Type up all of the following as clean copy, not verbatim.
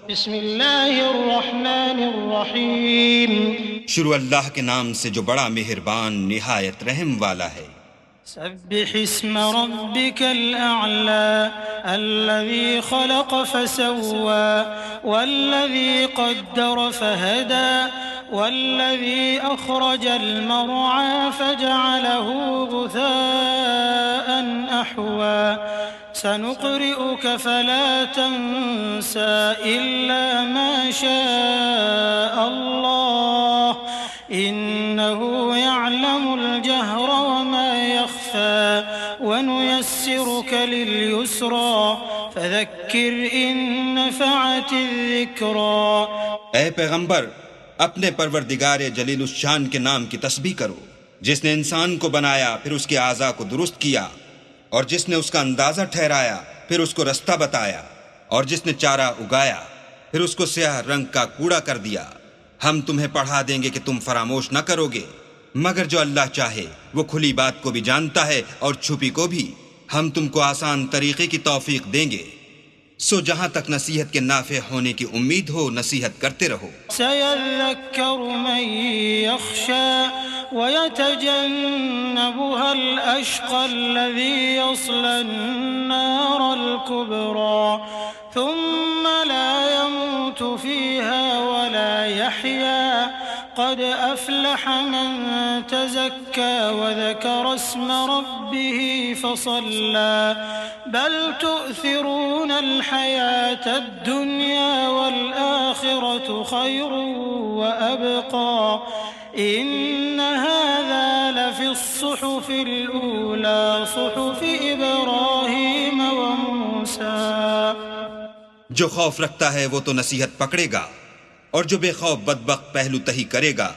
بسم اللہ الرحمن الرحیم شروع اللہ کے نام سے جو بڑا مہربان نہایت رحم والا ہے۔ سبح اسم ربك الأعلى الذي خلق فسوى والذي قدر فهدى والذي أخرج المرعى فجعله غثاء أحوى سنقرئك فلا تنسى إلا ما شاء الله إنه يعلم الجهر وما يخفى ونيسرك لليسرى فذكر إن نفعت الذكرى۔ اے پیغمبر، اپنے پروردگار جلیل الشان کے نام کی تسبیح کرو، جس نے انسان کو بنایا پھر اس کے اعضاء کو درست کیا، اور جس نے اس کا اندازہ ٹھہرایا پھر اس کو رستہ بتایا، اور جس نے چارہ اگایا پھر اس کو سیاہ رنگ کا کوڑا کر دیا۔ ہم تمہیں پڑھا دیں گے کہ تم فراموش نہ کرو گے، مگر جو اللہ چاہے وہ کھلی بات کو بھی جانتا ہے اور چھپی کو بھی۔ ہم تم کو آسان طریقے کی توفیق دیں گے، سو جہاں تک نصیحت کے نافع ہونے کی امید ہو نصیحت کرتے رہو۔ سيذكر من يخشى ويتجنبها الأشقى الذي يصلى النار الكبرى ثم لا يموت فيها ولا يحيا قد أفلح من تزكى وذكر اسم ربه فصلى بل تؤثرون الحياة الدنيا والآخرة خير وأبقى إن هذا لفي الصحف الأولى صحف إبراهيم وموسى۔ جو خوف رکھتا ہے وہ تو نصیحت پکڑے گا، اور جو بے خوف بدبخت پہلو تہی کرے گا،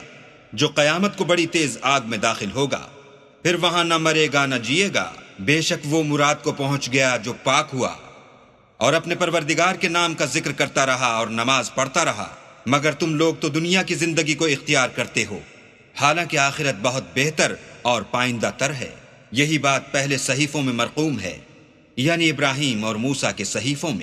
جو قیامت کو بڑی تیز آگ میں داخل ہوگا، پھر وہاں نہ مرے گا نہ جیے گا، بے شک وہ مراد کو پہنچ گیا جو پاک ہوا، اور اپنے پروردگار کے نام کا ذکر کرتا رہا اور نماز پڑھتا رہا۔ مگر تم لوگ تو دنیا کی زندگی کو اختیار کرتے ہو، حالانکہ آخرت بہت بہتر اور پائندہ تر ہے۔ یہی بات پہلے صحیفوں میں مرقوم ہے، یعنی ابراہیم اور موسیٰ کے صحیفوں میں۔